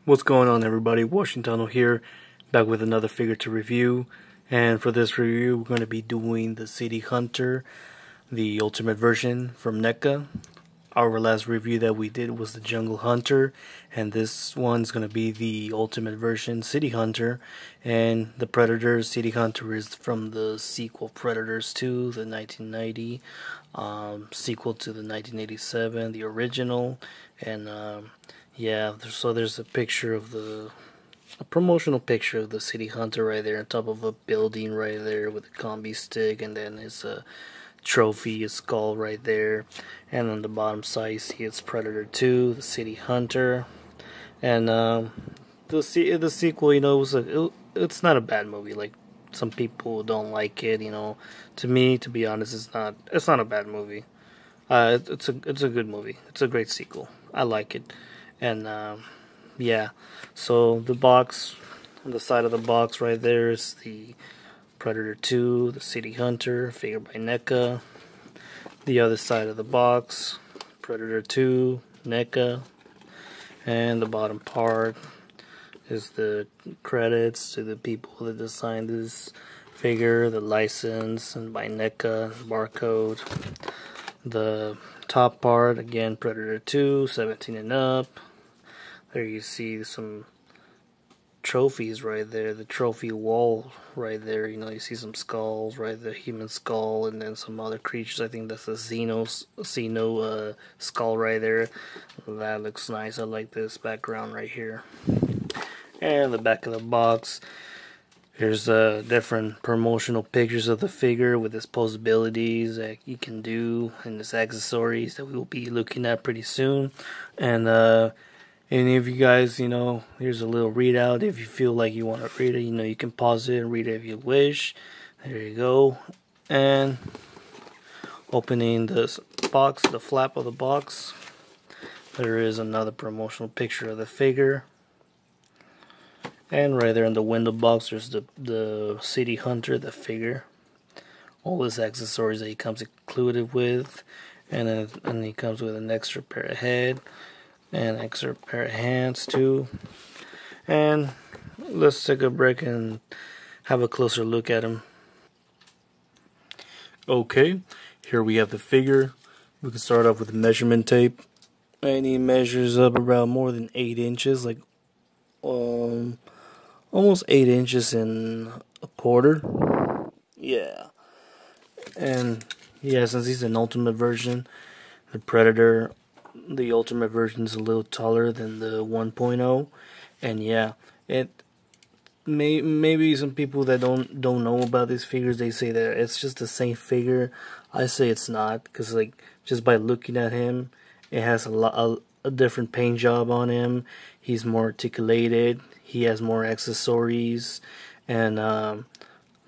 What's going on, everybody? Washington here, back with another figure to review. And for this review, we're going to be doing the City Hunter, the ultimate version from Neca. Our last review that we did was the Jungle Hunter, and this one's going to be the ultimate version, City Hunter. And the Predator City Hunter is from the sequel Predators 2, the 1990, sequel to the 1987, the original. And yeah, so there's a picture of a promotional picture of the City Hunter right there on top of a building right there with a combi stick, and then his trophy, his skull right there. And on the bottom side, you see it's Predator 2, the City Hunter. And the sequel, you know, it's not a bad movie. Like, some people don't like it, you know. To me, to be honest, it's not a bad movie. It's a good movie. It's a great sequel. I like it. And yeah, so the box, on the side of the box right there is the Predator 2, the City Hunter, figure by Neca. The other side of the box, Predator 2, Neca. And the bottom part is the credits to the people that designed this figure, the license, and by Neca, barcode. The top part, again, Predator 2, 17 and up. There you see some trophies right there, the trophy wall right there. You know, you see some skulls, right, the human skull, and then some other creatures. I think that's a Xeno skull right there. That looks nice. I like this background right here. And the back of the box, here's different promotional pictures of the figure with his posabilities that you can do, and his accessories that we will be looking at pretty soon. And any of you guys, you know, here's a little readout. If you feel like you want to read it, you know, you can pause it and read it if you wish. There you go. And opening this box, the flap of the box, there is another promotional picture of the figure. And right there in the window box, there's the City Hunter, the figure. All his accessories that he comes included with. And he comes with an extra pair of head. And extra pair of hands too. And let's take a break and have a closer look at him. Okay, here we have the figure. We can start off with the measurement tape. And he measures up around more than 8 inches, like almost 8 inches and a quarter. Yeah. And yeah, since he's an ultimate version, the Predator, the ultimate version is a little taller than the 1.0, and yeah, maybe some people that don't know about these figures, they say that it's just the same figure. I say it's not, because like just by looking at him, it has a different paint job on him. He's more articulated. He has more accessories, and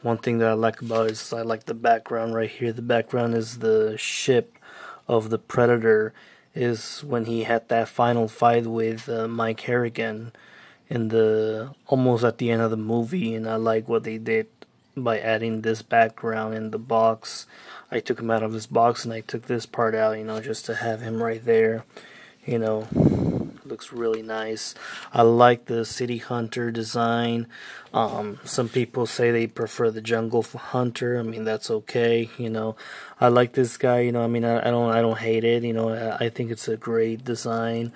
one thing that I like about it is I like the background right here. The background is the ship of the Predator, is when he had that final fight with Mike Harrigan in the almost at the end of the movie. And I like what they did by adding this background in the box. I took him out of his box and I took this part out, you know, just to have him right there. You know, looks really nice. I like the City Hunter design. Some people say they prefer the Jungle Hunter. I mean, that's okay. You know, I like this guy. You know, I mean, I don't hate it. You know, I think it's a great design.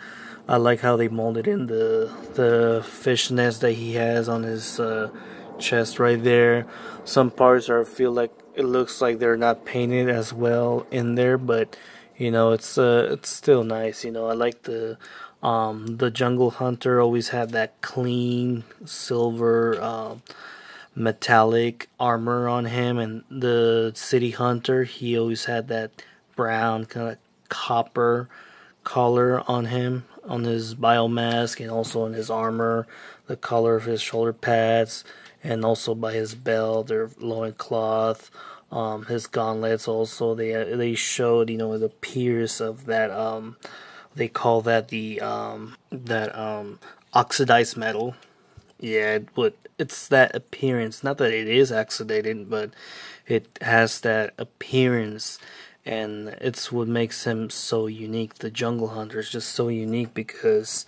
I like how they molded in the fish nest that he has on his chest right there. Some parts feel like it looks like they're not painted as well in there, but you know, it's still nice. You know, I like the Jungle Hunter always had that clean silver metallic armor on him, and the City Hunter, he always had that brown kind of copper color on him, on his biomask, and also on his armor, the color of his shoulder pads, and also by his belt or loincloth. His gauntlets also, they showed, you know, the pierce of that they call that the oxidized metal. Yeah, it's that appearance. Not that it is oxidated, but it has that appearance, and it's what makes him so unique. The Jungle Hunter is just so unique because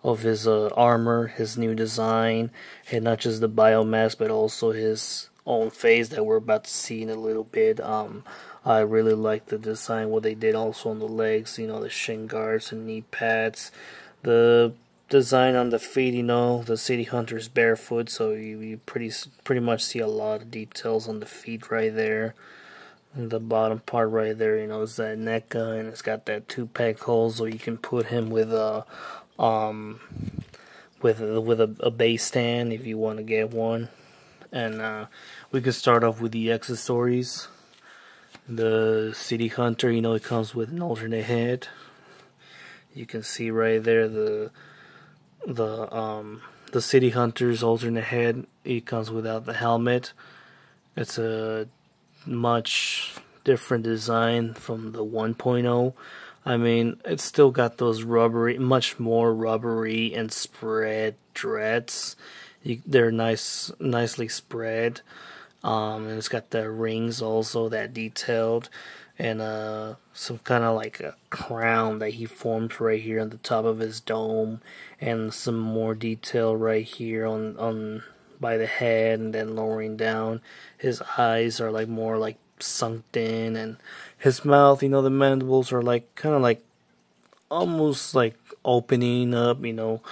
of his armor, his new design, and not just the biomass, but also his own face that we're about to see in a little bit. I really like the design, what they did also on the legs, you know, the shin guards and knee pads. The design on the feet, you know, the City Hunter's barefoot, so you pretty much see a lot of details on the feet right there. And the bottom part right there, you know, is that Neca, and it's got that 2-peg hole, so you can put him with a a base stand if you want to get one. And we could start off with the accessories. The City Hunter, you know, it comes with an alternate head. You can see right there the City Hunter's alternate head. It comes without the helmet. It's a much different design from the 1.0. I mean, it's still got those rubbery, much more rubbery and spread dreads. They're nicely spread. And it's got the rings also that detailed, and some kind of like a crown that he forms right here on the top of his dome, and some more detail right here on by the head, and then lowering down. His eyes are like more like sunk in, and his mouth, you know, the mandibles are like kind of like almost like opening up, you know.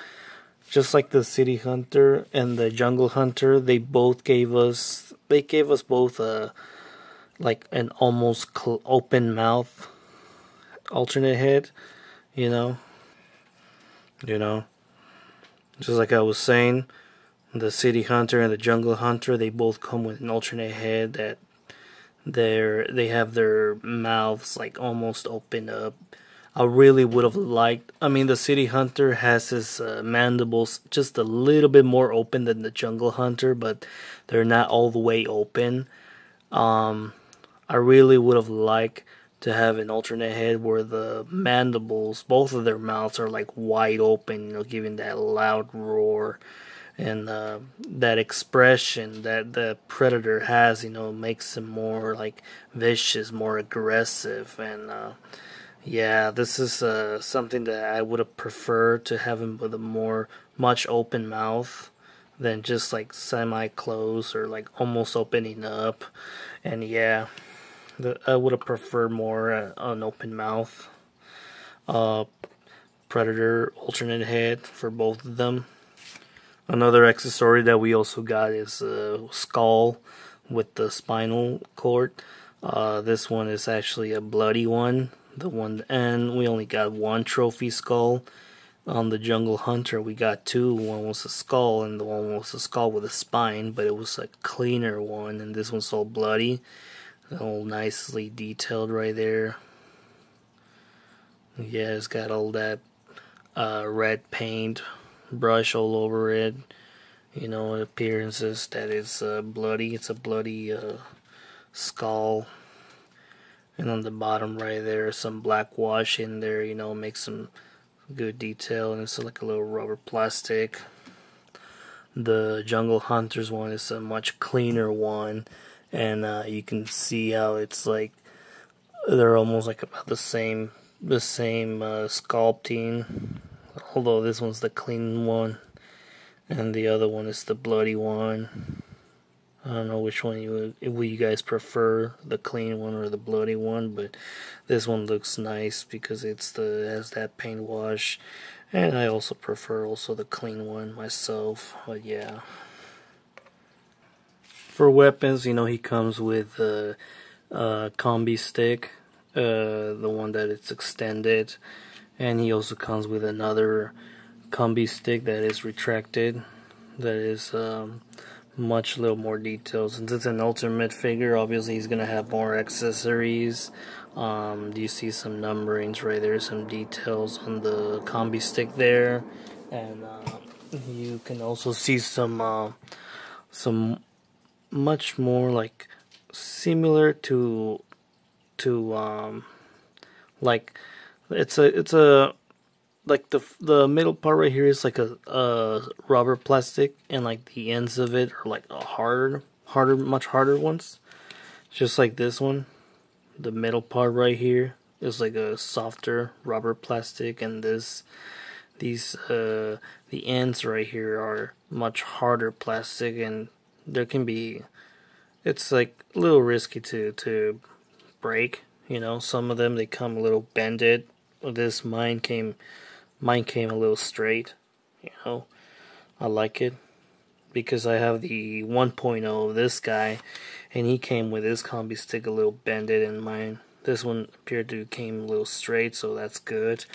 Just like the City Hunter and the Jungle Hunter, they gave us both a like an almost open mouth alternate head, you know. Just like I was saying, the City Hunter and the Jungle Hunter, they both come with an alternate head that they have their mouths like almost open up. I really would have liked, I mean, the City Hunter has his mandibles just a little bit more open than the Jungle Hunter, but they're not all the way open. I really would have liked to have an alternate head where the mandibles, both of their mouths are like wide open, you know, giving that loud roar. And that expression that the predator has, you know, makes him more like vicious, more aggressive. And yeah, this is something that I would have preferred to have him with a much open mouth than just like semi-closed or like almost opening up. And yeah, I would have preferred more an open mouth. Predator alternate head for both of them. Another accessory that we also got is a skull with the spinal cord. This one is actually a bloody one. And we only got one trophy skull. On the Jungle Hunter, we got two. One was a skull, and the one was a skull with a spine, but it was a cleaner one. And this one's all bloody, all nicely detailed right there. Yeah, it's got all that red paint brush all over it. You know, appearances that it's bloody. It's a bloody skull. And on the bottom right there, some black wash in there, you know, makes some good detail. And it's like a little rubber plastic. The Jungle Hunters one is a much cleaner one. And you can see how it's like, they're almost like about the same sculpting. Although this one's the clean one. And the other one is the bloody one. I don't know which one you guys prefer, the clean one or the bloody one, but this one looks nice because it has that paint wash, and I also prefer the clean one myself. But yeah, for weapons, you know, he comes with a combi stick, the one that it's extended, and he also comes with another combi stick that is retracted, that is much little more details. Since it's an ultimate figure, obviously he's gonna have more accessories. You see some numberings right there, some details on the combi stick there, and you can also see some much more like similar to like it's a like the middle part right here is like a rubber plastic, and like the ends of it are like much harder ones. Just like this one, the middle part right here is like a softer rubber plastic, and the these the ends right here are much harder plastic, and there can be, it's like a little risky to break. You know, some of them they come a little bended. This mine came a little straight. You know, I like it because I have the 1.0 of this guy, and he came with his combi stick a little bended, and mine, this one appeared to came a little straight, so that's good.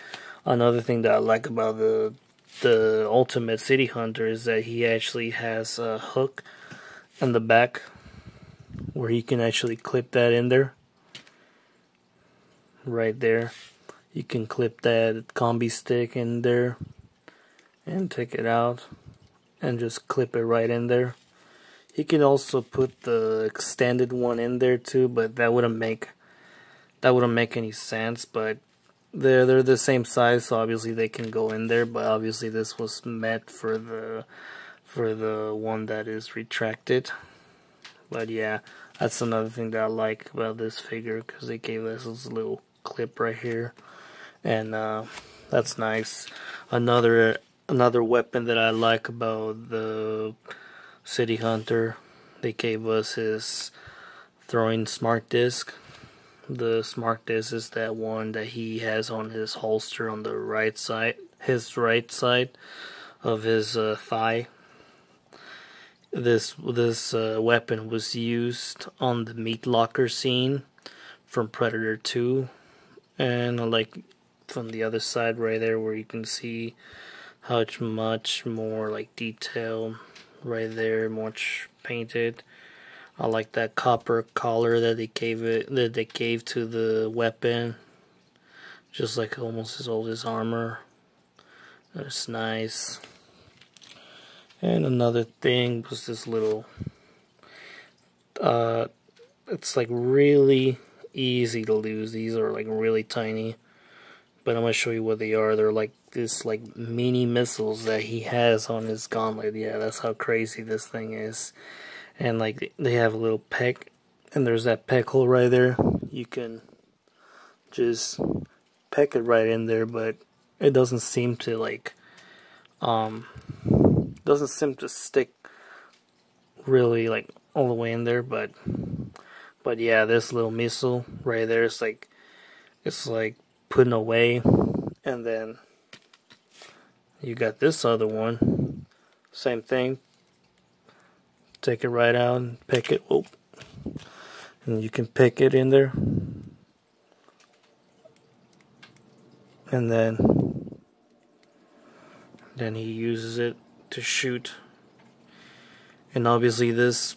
Another thing that I like about the Ultimate City Hunter is that he actually has a hook in the back where you can actually clip that in there. Right there. You can clip that combi stick in there and take it out and just clip it right in there. You can also put the extended one in there too, but that wouldn't make any sense. But they're the same size, so obviously they can go in there. But obviously this was meant for the one that is retracted. But yeah, that's another thing that I like about this figure, because they gave us this little clip right here, and that's nice. Another weapon that I like about the City Hunter, they gave us his throwing smart disc. The smart disc is that one that he has on his holster on the right side, his right side of his thigh. This weapon was used on the meat locker scene from Predator 2, and like from the other side right there where you can see how much more like detail right there, much painted. I like that copper collar that they gave to the weapon, just like almost as old as armor. That's nice. And another thing was this little it's like really easy to lose. These are like really tiny, but I'm gonna show you what they are. They're like this like mini missiles that he has on his gauntlet. Yeah, that's how crazy this thing is. And like they have a little peck, and there's that peck hole right there. You can just peck it right in there, but it doesn't seem to like doesn't seem to stick really like all the way in there. But yeah, this little missile right there, it's like putting away. And then you got this other one, same thing. Take it right out and pick it. Whoop. And you can pick it in there. And then he uses it to shoot. And obviously this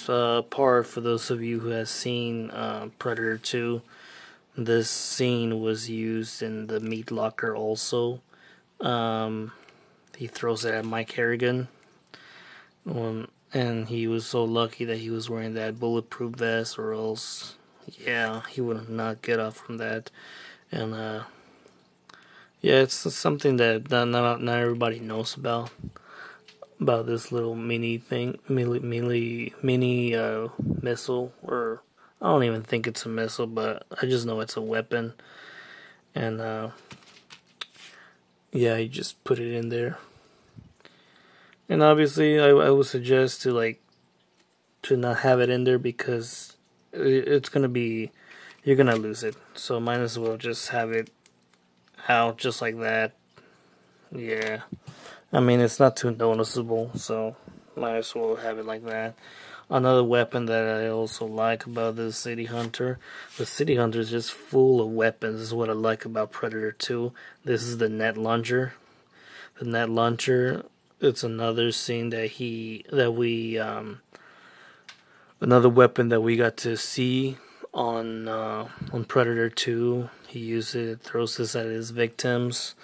part, for those of you who have seen Predator 2, this scene was used in the meat locker also. He throws it at Mike Harrigan. And he was so lucky that he was wearing that bulletproof vest, or else, yeah, he would not get off from that. And yeah, it's something that not everybody knows about this little mini thing, mini missile, or I don't even think it's a missile, but I just know it's a weapon. And yeah, you just put it in there. And obviously, I would suggest to not have it in there, because it's gonna be, you're gonna lose it. So might as well just have it out just like that. Yeah, I mean, it's not too noticeable, so might as well have it like that. Another weapon that I also like about the City Hunter is just full of weapons. This is what I like about Predator 2. This is the net launcher. The net launcher, it's another scene another weapon that we got to see on Predator 2. He uses it, throws this at his victims.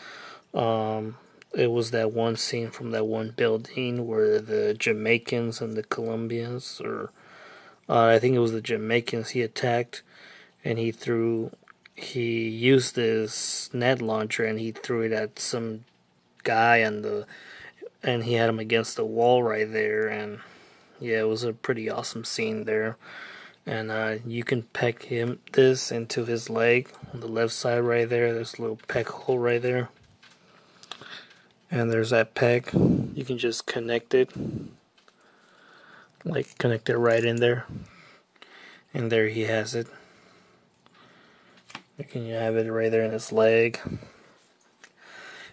It was that one scene from that one building where the Jamaicans and the Colombians, or I think it was the Jamaicans, he attacked, and he used this net launcher and he threw it at some guy, and he had him against the wall right there. And yeah, it was a pretty awesome scene there. And you can peck this into his leg on the left side right there. There's a little peck hole right there. And there's that peg. You can just connect it, like connect it right in there. And there he has it. You can have it right there in his leg.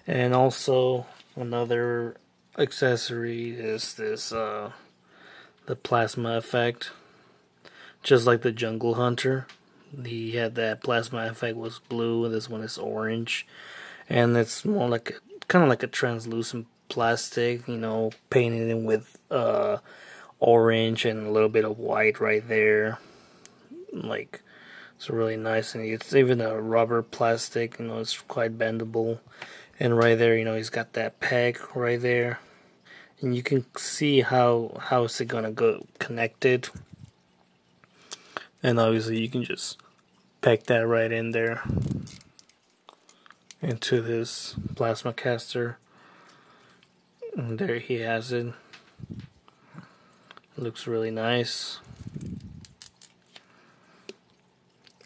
And also another accessory is this the plasma effect. Just like the Jungle Hunter, he had that plasma effect was blue, and this one is orange. And it's more like kind of like a translucent plastic, you know, painted in with orange and a little bit of white right there. Like, it's really nice, and it's even a rubber plastic, you know, it's quite bendable. And right there, you know, he's got that peg right there, and you can see how is it gonna go connected. And obviously you can just peg that right in there into this plasma caster. And there he has it. Looks really nice.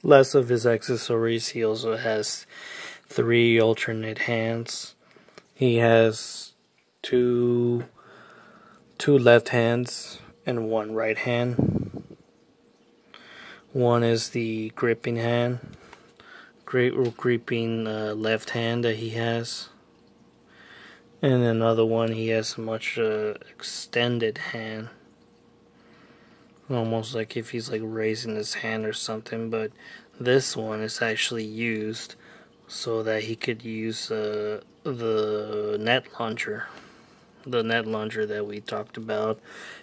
Less of his accessories, he also has 3 alternate hands. He has two left hands and 1 right hand. One is the gripping hand, gripping left hand that he has. And another one, he has a much extended hand. Almost like if he's like raising his hand or something, but this one is actually used so that he could use the net launcher. The net launcher that we talked about.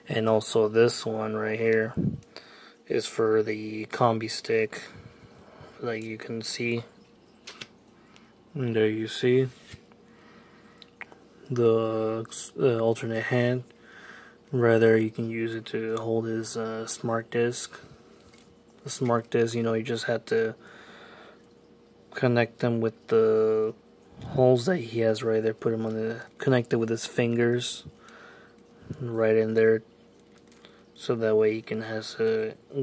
And also this one right here is for the combi stick, like you can see. And there you see the alternate hand. Rather, you can use it to hold his smart disc. The smart disc, you know, you just have to connect them with the holes that he has right there. Put them on the connect it with his fingers right in there, so that way he can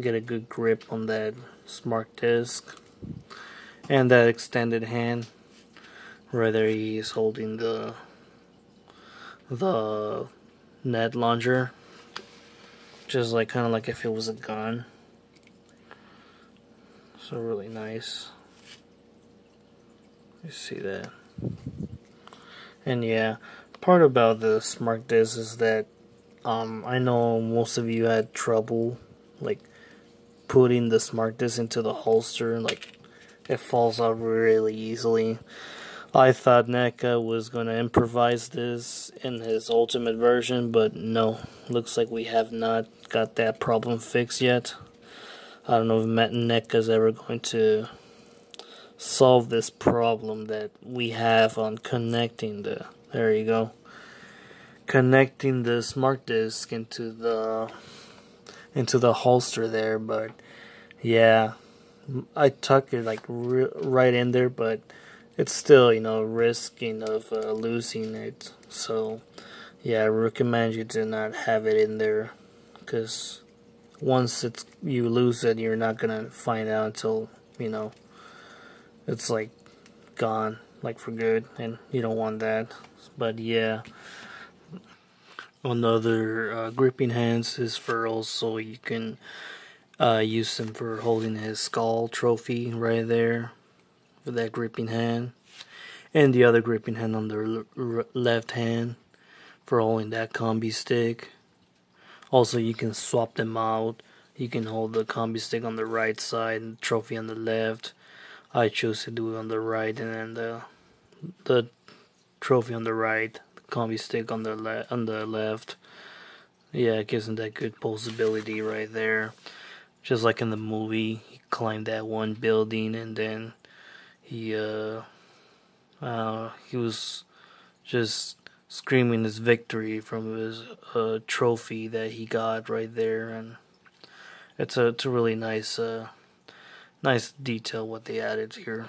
get a good grip on that smart disc. And that extended hand right there, he's holding the net launcher, just like kind of like if it was a gun. So really nice. You see that? And yeah, part about the smart disc is that I know most of you had trouble like putting the smart disc into the holster, like it falls out really easily. I thought Neca was gonna improvise this in his ultimate version, but no, looks like we have not got that problem fixed yet. I don't know if Neca's ever going to solve this problem that we have on connecting there you go, connecting the smart disc into the holster there. But yeah, I tuck it like right in there, but it's still, you know, risking of losing it. So yeah, I recommend you to not have it in there, because once you lose it, you're not gonna find out until, you know, it's like gone, like for good, and you don't want that. But yeah, another gripping hands is for also, you can use them for holding his skull trophy right there with that gripping hand, and the other gripping hand on the left hand for holding that combi stick. Also, you can swap them out. You can hold the combi stick on the right side and the trophy on the left. I choose to do it on the right, and then the trophy on the right, the combi stick on the left. Yeah, it gives him that good posability right there. Just like in the movie, he climbed that one building, and then he was just screaming his victory from his trophy that he got right there. And it's a really nice nice detail what they added here.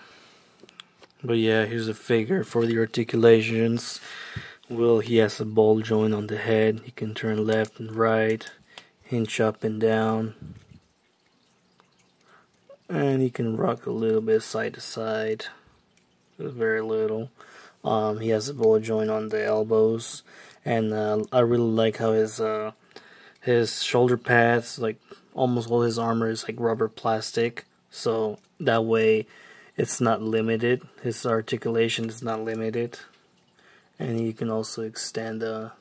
But yeah, here's a figure for the articulations. Well, he has a ball joint on the head. He can turn left and right, hinge up and down, and he can rock a little bit side to side, very little. He has a ball joint on the elbows, and I really like how his shoulder pads, like almost all his armor is like rubber plastic, so that way it's not limited. His articulation is not limited, and you can also extend the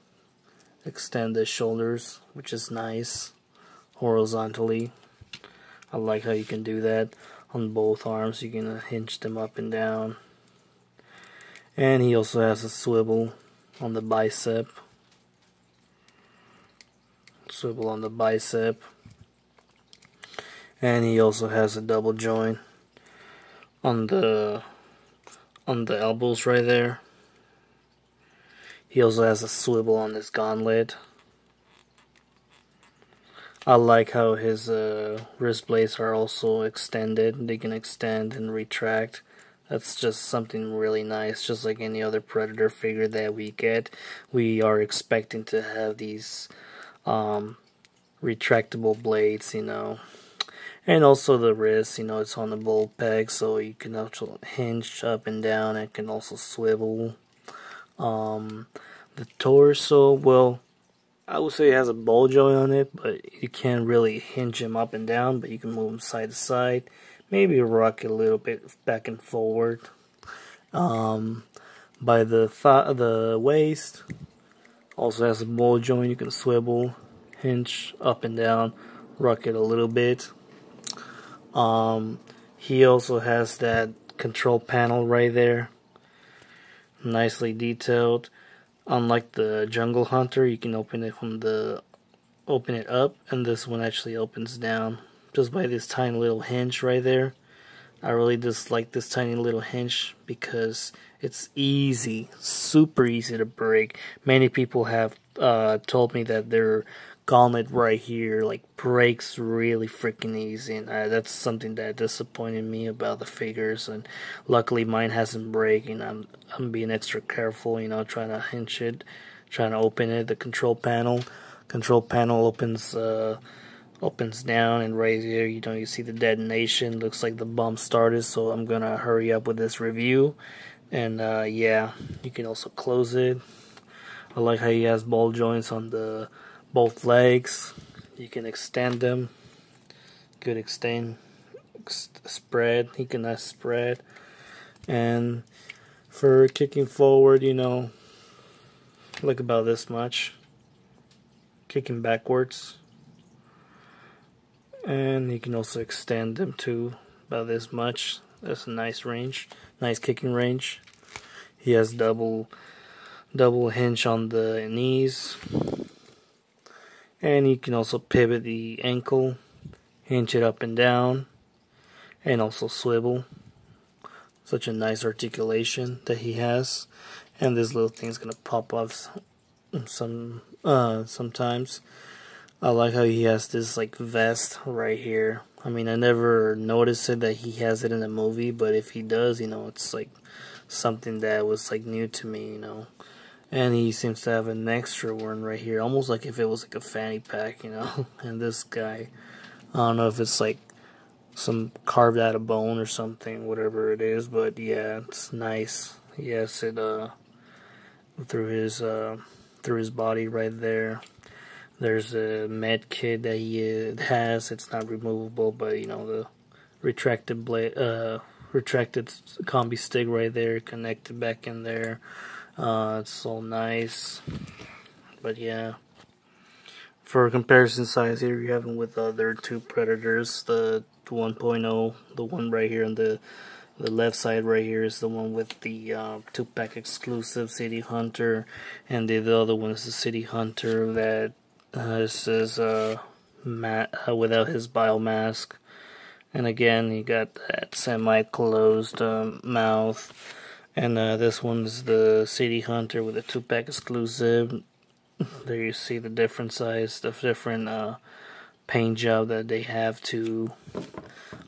shoulders, which is nice, horizontally. I like how you can do that on both arms. You can hinge them up and down. And he also has a swivel on the bicep. Swivel on the bicep. And he also has a double joint on the elbows right there. He also has a swivel on his gauntlet. I like how his wrist blades are also extended. They can extend and retract. That's just something really nice. Just like any other Predator figure that we get, we are expecting to have these retractable blades, you know. And also the wrist, you know, it's on the bolt peg, so you can actually hinge up and down. It can also swivel. The torso, well, I would say it has a ball joint on it, but you can't really hinge him up and down, but you can move him side to side. Maybe rock it a little bit back and forward. By the waist, also has a ball joint. You can swivel, hinge up and down, rock it a little bit. He also has that control panel right there, nicely detailed. Unlike the Jungle Hunter, you can open it up, and this one actually opens down just by this tiny little hinge right there. I really dislike this tiny little hinge because it's easy, super easy to break. Many people have told me that their gauntlet right here like breaks really freaking easy, and that's something that disappointed me about the figures. And luckily mine hasn't breaking. I'm being extra careful, you know, trying to hinge it, trying to open it. The control panel opens down, and right here, you know, you see the detonation. Looks like the bomb started, so I'm gonna hurry up with this review. And yeah, you can also close it. I like how he has ball joints on both legs. You can extend them. Good spread. He can spread. And for kicking forward, you know, look about this much. Kicking backwards. And you can also extend them to about this much. That's a nice range, nice kicking range. He has double hinge on the knees, and you can also pivot the ankle, hinge it up and down, and also swivel. Such a nice articulation that he has, and this little thing's gonna pop off sometimes. I like how he has this like vest right here. I mean, I never noticed it that he has it in the movie, but if he does, you know, it's like something that was like new to me, you know. And he seems to have an extra one right here, almost like if it was like a fanny pack, you know. And this guy, I don't know if it's like some carved out of bone or something, whatever it is, but yeah, it's nice. He has it through his body right there. There's a med kit that he has. It's not removable, but you know, the retracted combi stick right there, connected back in there. It's all nice. But yeah, for comparison size here, you have them with the other two Predators. The 1.0, the one right here on the left side right here is the one with the 2-pack exclusive City Hunter, and the other one is the City Hunter that this is without his biomask. And again, you got that semi-closed mouth. And this one's the City Hunter with a 2-pack exclusive. There you see the different size, the different paint job that they have too.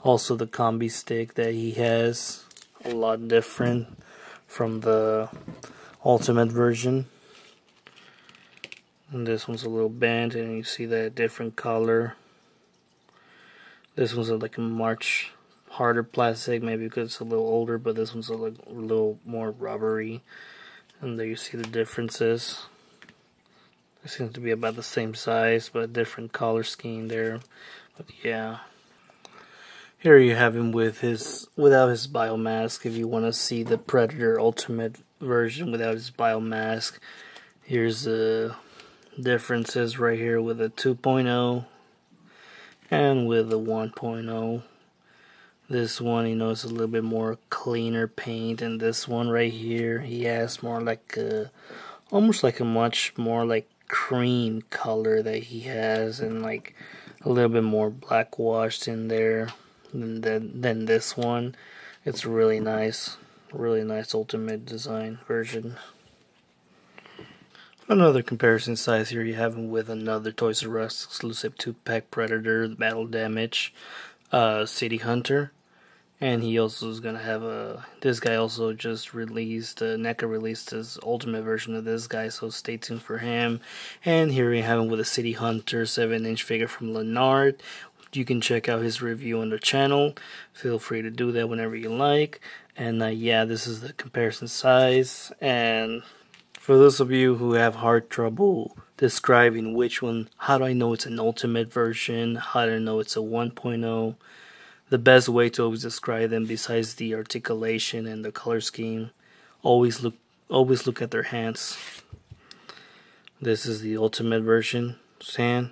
Also the combi stick that he has, a lot different from the Ultimate version. And this one's a little bent, and you see that different color. This one's like a March harder plastic, maybe because it's a little older, but this one's a little more rubbery. And there you see the differences. It seems to be about the same size, but different color scheme there. But yeah. Here you have him with without his biomask. If you want to see the Predator Ultimate version without his biomask, here's the differences right here with a 2.0 and with a 1.0. This one, it's a little bit more cleaner paint, and this one right here, he has more like almost like a much more like cream color that he has, and like a little bit more black washed in there than this one. It's really nice Ultimate Design version. Another comparison size here you have him with another Toys R Us exclusive 2-pack Predator Battle Damage City Hunter. And he also is going to have this guy also just released, Neca released his ultimate version of this guy, so stay tuned for him. And here we have him with a City Hunter 7-inch figure from Leonard. You can check out his review on the channel. Feel free to do that whenever you like. And yeah, this is the comparison size. And for those of you who have hard trouble describing which one, how do I know it's an ultimate version, how do I know it's a 1.0, the best way to always describe them, besides the articulation and the color scheme, always look at their hands. This is the ultimate version hand,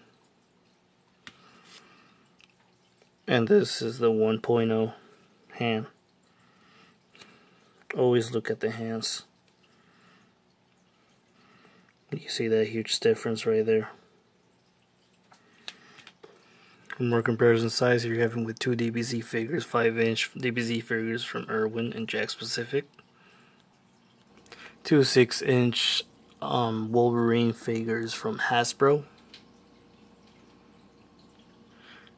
and this is the 1.0 hand. Always look at the hands. You see that huge difference right there. More comparison size here you have him with two DBZ figures, 5-inch DBZ figures from Irwin and Jakks Pacific. Two 6-inch Wolverine figures from Hasbro.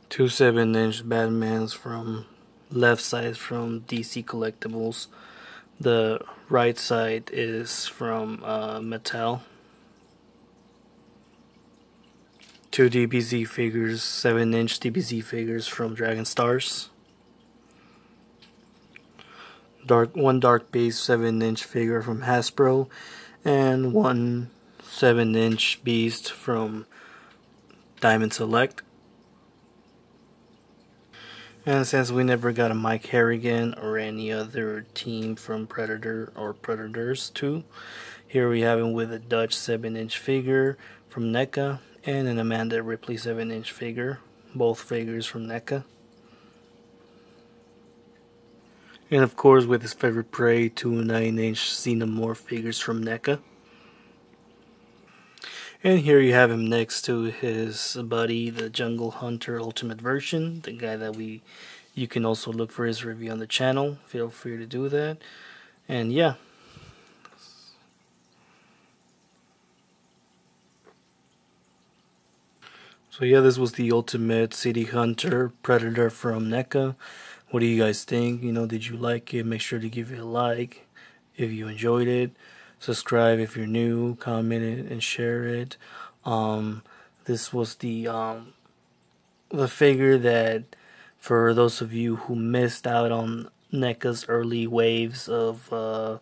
Two 7-inch Batmans from left side from DC Collectibles. The right side is from Mattel. Two DBZ figures, 7-inch DBZ figures from Dragon Stars. One Dark Beast 7-inch figure from Hasbro, and one 7-inch Beast from Diamond Select. And since we never got a Mike Harrigan or any other team from Predator or Predators 2, here we have him with a Dutch 7-inch figure from Neca and an Amanda Ripley 7-inch figure, both figures from Neca. And of course with his favorite prey, two 9-inch Xenomorph figures from Neca. And here you have him next to his buddy, the Jungle Hunter Ultimate version, the guy that you can also look for his review on the channel. Feel free to do that. And yeah. So yeah, this was the Ultimate City Hunter Predator from Neca. What do you guys think? Did you like it? Make sure to give it a like if you enjoyed it. Subscribe if you're new. Comment it and share it. This was the figure that, for those of you who missed out on NECA's early waves of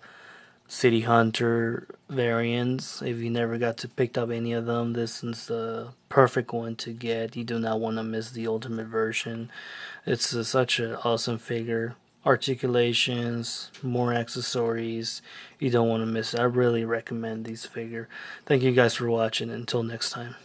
City Hunter variants, if you never got to pick up any of them, this is the perfect one to get. You do not want to miss the ultimate version. It's such an awesome figure. Articulations, more accessories. You don't want to miss it. I really recommend these figure. Thank you guys for watching. Until next time.